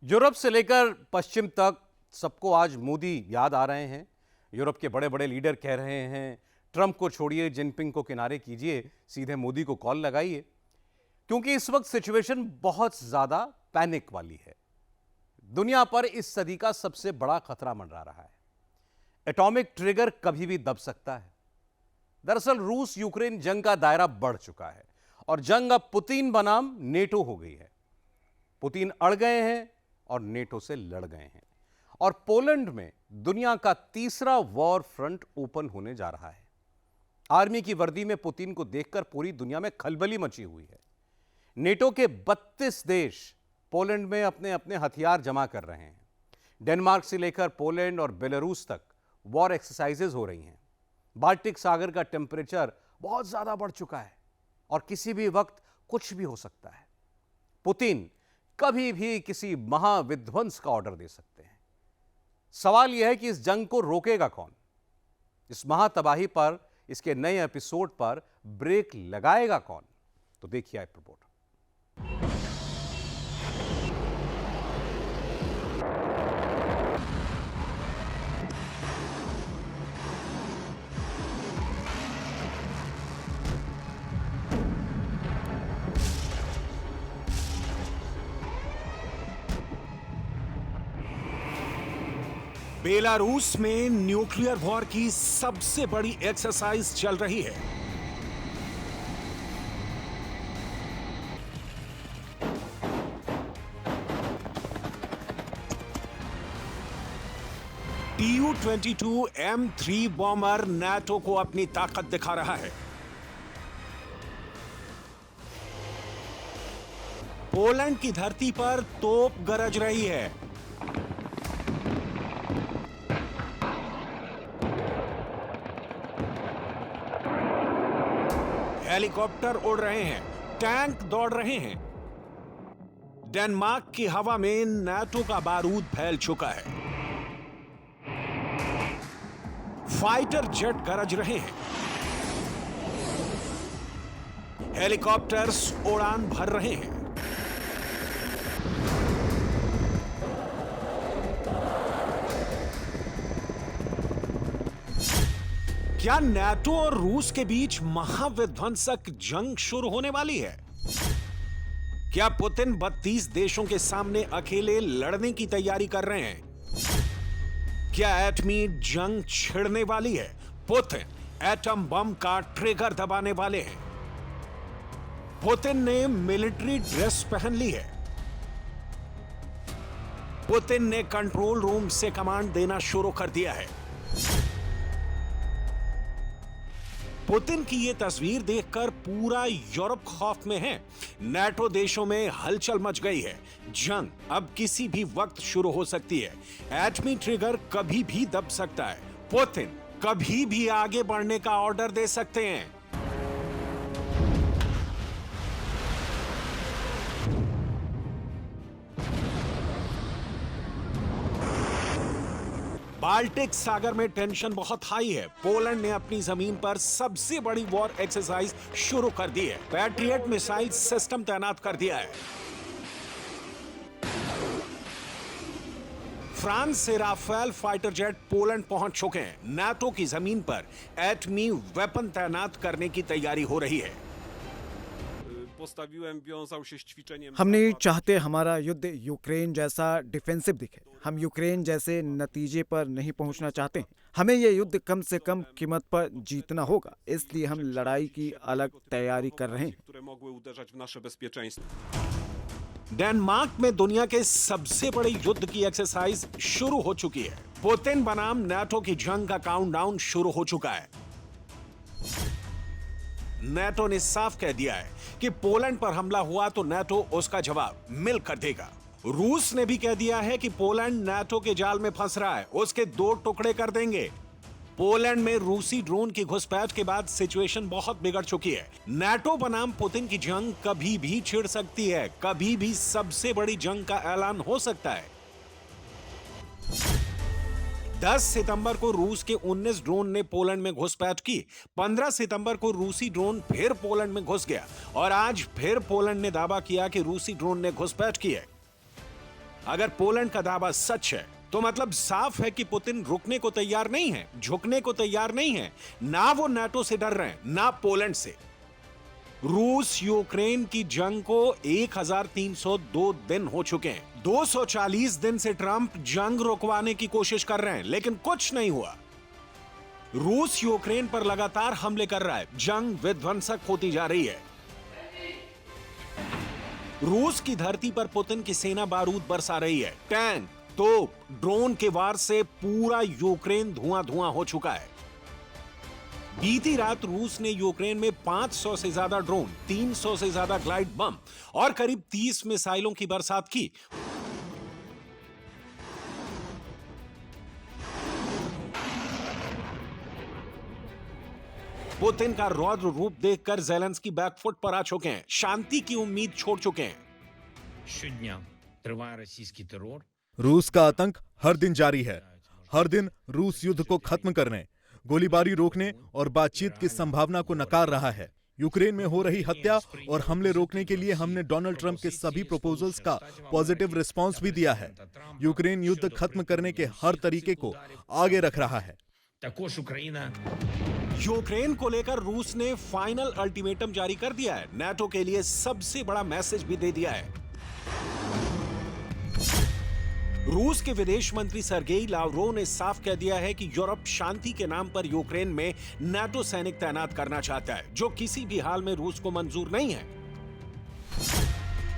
Europe से लेकर पश्चिम तक सबको आज मोदी याद आ रहे हैं। यूरोप के बड़े बड़े लीडर कह रहे हैं ट्रंप को छोड़िए, जिनपिंग को किनारे कीजिए, सीधे मोदी को कॉल लगाइए, क्योंकि इस वक्त सिचुएशन बहुत ज्यादा पैनिक वाली है। दुनिया पर इस सदी का सबसे बड़ा खतरा मंडरा रहा है। एटॉमिक ट्रिगर कभी भी दब सकता है। दरअसल रूस यूक्रेन जंग का दायरा बढ़ चुका है और जंग अब पुतिन बनाम नेटो हो गई है। पुतिन अड़ गए हैं और नेटो से लड़ गए हैं और पोलैंड में दुनिया का तीसरा वॉर फ्रंट ओपन होने जा रहा है। आर्मी की वर्दी में पुतिन को देखकर पूरी दुनिया में खलबली मची हुई है। नेटो के 32 देश पोलैंड में अपने अपने हथियार जमा कर रहे हैं। डेनमार्क से लेकर पोलैंड और बेलारूस तक वॉर एक्सरसाइजेज हो रही हैं। बाल्टिक सागर का टेम्परेचर बहुत ज्यादा बढ़ चुका है और किसी भी वक्त कुछ भी हो सकता है। पुतिन कभी भी किसी महाविध्वंस का ऑर्डर दे सकते हैं। सवाल यह है कि इस जंग को रोकेगा कौन? इस महातबाही पर, इसके नए एपिसोड पर ब्रेक लगाएगा कौन? तो देखिए एक रिपोर्ट। बेलारूस में न्यूक्लियर वॉर की सबसे बड़ी एक्सरसाइज चल रही है। Tu-22 M3 बॉम्बर नाटो को अपनी ताकत दिखा रहा है। पोलैंड की धरती पर तोप गरज रही है। हेलीकॉप्टर उड़ रहे हैं, टैंक दौड़ रहे हैं। डेनमार्क की हवा में नाटो का बारूद फैल चुका है। फाइटर जेट गरज रहे हैं। हेलीकॉप्टर्स उड़ान भर रहे हैं। क्या नाटो और रूस के बीच महाविध्वंसक जंग शुरू होने वाली है? क्या पुतिन 32 देशों के सामने अकेले लड़ने की तैयारी कर रहे हैं? क्या एटमी जंग छिड़ने वाली है? पुतिन एटम बम का ट्रिगर दबाने वाले हैं। पुतिन ने मिलिट्री ड्रेस पहन ली है। पुतिन ने कंट्रोल रूम से कमांड देना शुरू कर दिया है। पुतिन की यह तस्वीर देखकर पूरा यूरोप खौफ में है। नाटो देशों में हलचल मच गई है। जंग अब किसी भी वक्त शुरू हो सकती है। एटमी ट्रिगर कभी भी दब सकता है। पुतिन कभी भी आगे बढ़ने का ऑर्डर दे सकते हैं। बाल्टिक सागर में टेंशन बहुत हाई है। पोलैंड ने अपनी जमीन पर सबसे बड़ी वॉर एक्सरसाइज शुरू कर दी है। पैट्रियट मिसाइल सिस्टम तैनात कर दिया है। फ्रांस से राफेल फाइटर जेट पोलैंड पहुंच चुके हैं। नाटो की जमीन पर एटमी वेपन तैनात करने की तैयारी हो रही है। हम नहीं चाहते हमारा युद्ध यूक्रेन जैसा डिफेंसिव दिखे। हम यूक्रेन जैसे नतीजे पर नहीं पहुंचना चाहते हैं। हमें यह युद्ध कम से कम कीमत पर जीतना होगा, इसलिए हम लड़ाई की अलग तैयारी कर रहे हैं। डेनमार्क में दुनिया के सबसे बड़े युद्ध की एक्सरसाइज शुरू हो चुकी है। पुतिन बनाम नाटो की जंग का काउंटडाउन शुरू हो चुका है। नाटो ने साफ कह दिया है कि पोलैंड पर हमला हुआ तो नाटो उसका जवाब मिलकर देगा। रूस ने भी कह दिया है कि पोलैंड नाटो के जाल में फंस रहा है, उसके 2 टुकड़े कर देंगे। पोलैंड में रूसी ड्रोन की घुसपैठ के बाद सिचुएशन बहुत बिगड़ चुकी है। नाटो बनाम पुतिन की जंग कभी भी छिड़ सकती है। कभी भी सबसे बड़ी जंग का ऐलान हो सकता है। 10 सितंबर को रूस के 19 ड्रोन ने पोलैंड में घुसपैठ की। 15 सितंबर को रूसी ड्रोन फिर पोलैंड में घुस गया और आज फिर पोलैंड ने दावा किया कि रूसी ड्रोन ने घुसपैठ की है। अगर पोलैंड का दावा सच है तो मतलब साफ है कि पुतिन रुकने को तैयार नहीं है, झुकने को तैयार नहीं है। ना वो नाटो से डर रहे हैं, ना पोलैंड से। रूस यूक्रेन की जंग को 1302 दिन हो चुके हैं। 240 दिन से ट्रंप जंग रुकवाने की कोशिश कर रहे हैं, लेकिन कुछ नहीं हुआ। रूस यूक्रेन पर लगातार हमले कर रहा है, जंग विध्वंसक होती जा रही है। रूस की धरती पर पुतिन की सेना बारूद बरसा रही है। टैंक, तोप, ड्रोन के वार से पूरा यूक्रेन धुआं-धुआं हो चुका है। बीती रात रूस ने यूक्रेन में 500 से ज्यादा ड्रोन, 300 से ज्यादा ग्लाइड बम और करीब 30 मिसाइलों की बरसात की। पुतिन का रौद्र रूप देखकर ज़ेलेंस्की बैकफुट पर आ चुके हैं, शांति की उम्मीद छोड़ चुके हैं। Щодня триває російський терор. रूस का आतंक हर दिन जारी है। हर दिन रूस युद्ध को खत्म करने, गोलीबारी रोकने और बातचीत की संभावना को नकार रहा है। यूक्रेन में हो रही हत्या और हमले रोकने के लिए हमने डोनाल्ड ट्रंप के सभी प्रपोजल्स का पॉजिटिव रिस्पांस भी दिया है। यूक्रेन युद्ध खत्म करने के हर तरीके को आगे रख रहा है। Також Україна यूक्रेन को लेकर रूस ने फाइनल अल्टीमेटम जारी कर दिया है। नाटो के लिए सबसे बड़ा मैसेज भी दे दिया है। रूस के विदेश मंत्री सर्गेई लावरोव ने साफ कह दिया है कि यूरोप शांति के नाम पर यूक्रेन में नाटो सैनिक तैनात करना चाहता है, जो किसी भी हाल में रूस को मंजूर नहीं है।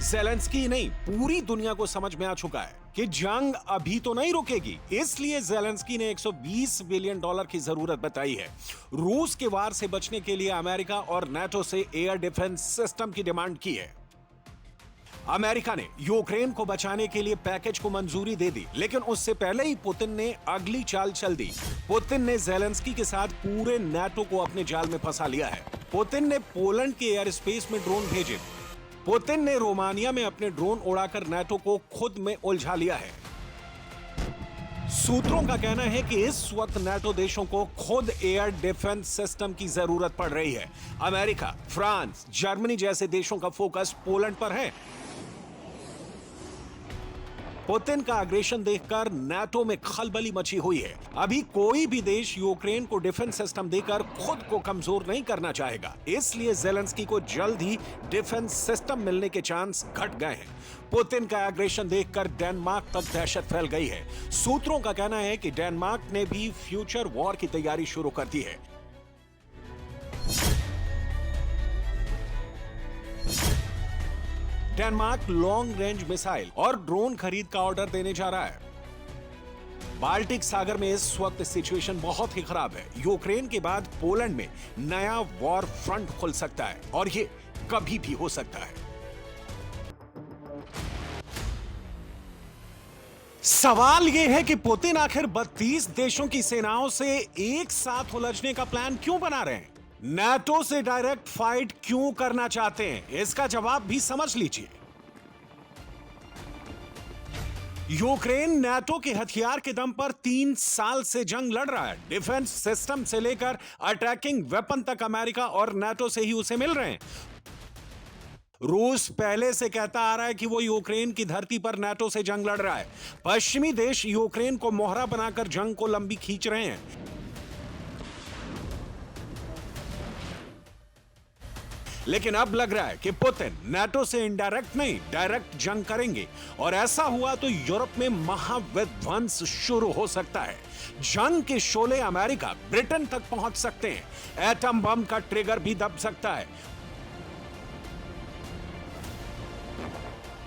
ज़ेलेंस्की नहीं, पूरी दुनिया को समझ में आ चुका है कि जंग अभी तो नहीं रुकेगी। इसलिए ज़ेलेंस्की ने $120 बिलियन की जरूरत बताई है। रूस के वार से बचने के लिए अमेरिका और नाटो से एयर डिफेंस सिस्टम की डिमांड की है। अमेरिका ने यूक्रेन को बचाने के लिए पैकेज को मंजूरी दे दी, लेकिन उससे पहले ही पुतिन ने अगली चाल चल दी। पुतिन ने ज़ेलेंस्की के साथ पूरे नाटो को अपने जाल में फंसा लिया है। पुतिन ने पोलैंड के एयर स्पेस में ड्रोन भेजे। पुतिन ने रोमानिया में अपने ड्रोन उड़ाकर नाटो को खुद में उलझा लिया है। सूत्रों का कहना है कि इस वक्त नाटो देशों को खुद एयर डिफेंस सिस्टम की जरूरत पड़ रही है। अमेरिका, फ्रांस, जर्मनी जैसे देशों का फोकस पोलैंड पर है। पुतिन का अग्रेशन देखकर नाटो में खलबली मची हुई है। अभी कोई भी देश यूक्रेन को डिफेंस सिस्टम देकर खुद को कमजोर नहीं करना चाहेगा। इसलिए ज़ेलेंस्की को जल्द ही डिफेंस सिस्टम मिलने के चांस घट गए हैं। पुतिन का अग्रेशन देखकर डेनमार्क तक दहशत फैल गई है। सूत्रों का कहना है कि डेनमार्क ने भी फ्यूचर वॉर की तैयारी शुरू कर दी है। डेनमार्क लॉन्ग रेंज मिसाइल और ड्रोन खरीद का ऑर्डर देने जा रहा है। बाल्टिक सागर में इस वक्त सिचुएशन बहुत ही खराब है। यूक्रेन के बाद पोलैंड में नया वॉर फ्रंट खुल सकता है और ये कभी भी हो सकता है। सवाल यह है कि पुतिन आखिर 32 देशों की सेनाओं से एक साथ उलझने का प्लान क्यों बना रहे हैं? नाटो से डायरेक्ट फाइट क्यों करना चाहते हैं? इसका जवाब भी समझ लीजिए। यूक्रेन नाटो के हथियार के दम पर 3 साल से जंग लड़ रहा है। डिफेंस सिस्टम से लेकर अटैकिंग वेपन तक अमेरिका और नाटो से ही उसे मिल रहे हैं। रूस पहले से कहता आ रहा है कि वो यूक्रेन की धरती पर नाटो से जंग लड़ रहा है। पश्चिमी देश यूक्रेन को मोहरा बनाकर जंग को लंबी खींच रहे हैं। लेकिन अब लग रहा है कि पुतिन नाटो से इनडायरेक्ट नहीं, डायरेक्ट जंग करेंगे और ऐसा हुआ तो यूरोप में महाविध्वंस शुरू हो सकता है। जंग के शोले अमेरिका, ब्रिटेन तक पहुंच सकते हैं। एटम बम का ट्रिगर भी दब सकता है।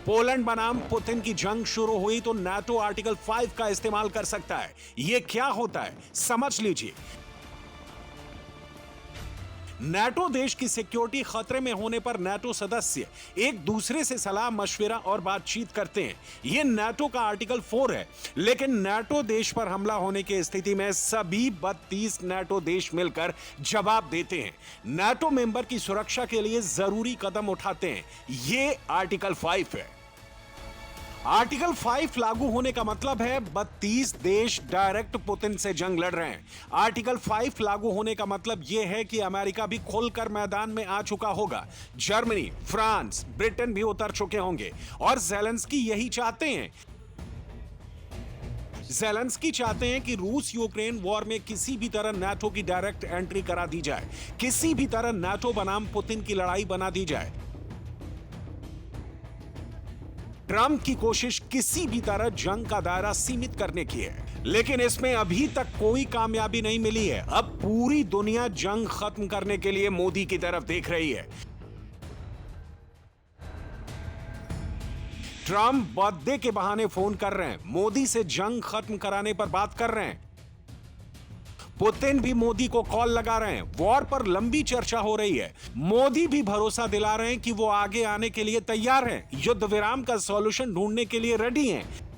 पोलैंड बनाम पुतिन की जंग शुरू हुई तो नाटो आर्टिकल 5 का इस्तेमाल कर सकता है। यह क्या होता है समझ लीजिए। नाटो देश की सिक्योरिटी खतरे में होने पर नाटो सदस्य एक दूसरे से सलाह मशविरा और बातचीत करते हैं। यह नाटो का आर्टिकल 4 है। लेकिन नाटो देश पर हमला होने की स्थिति में सभी 32 नाटो देश मिलकर जवाब देते हैं। नाटो मेंबर की सुरक्षा के लिए जरूरी कदम उठाते हैं। यह आर्टिकल 5 है। आर्टिकल 5 लागू होने का मतलब है 32 देश डायरेक्ट पुतिन से जंग लड़ रहे हैं। आर्टिकल 5 लागू होने का मतलब यह है कि अमेरिका भी खुलकर मैदान में आ चुका होगा। जर्मनी, फ्रांस, ब्रिटेन भी उतर चुके होंगे और ज़ेलेंस्की यही चाहते हैं। ज़ेलेंस्की चाहते हैं कि रूस यूक्रेन वॉर में किसी भी तरह नाटो की डायरेक्ट एंट्री करा दी जाए, किसी भी तरह नाटो बनाम पुतिन की लड़ाई बना दी जाए। ट्रंप की कोशिश किसी भी तरह जंग का दायरा सीमित करने की है, लेकिन इसमें अभी तक कोई कामयाबी नहीं मिली है। अब पूरी दुनिया जंग खत्म करने के लिए मोदी की तरफ देख रही है। ट्रंप बर्थडे के बहाने फोन कर रहे हैं, मोदी से जंग खत्म कराने पर बात कर रहे हैं। पुतिन भी मोदी को कॉल लगा रहे हैं, वॉर पर लंबी चर्चा हो रही है। मोदी भी भरोसा दिला रहे हैं कि वो आगे आने के लिए तैयार हैं, युद्ध विराम का सॉल्यूशन ढूंढने के लिए रेडी हैं।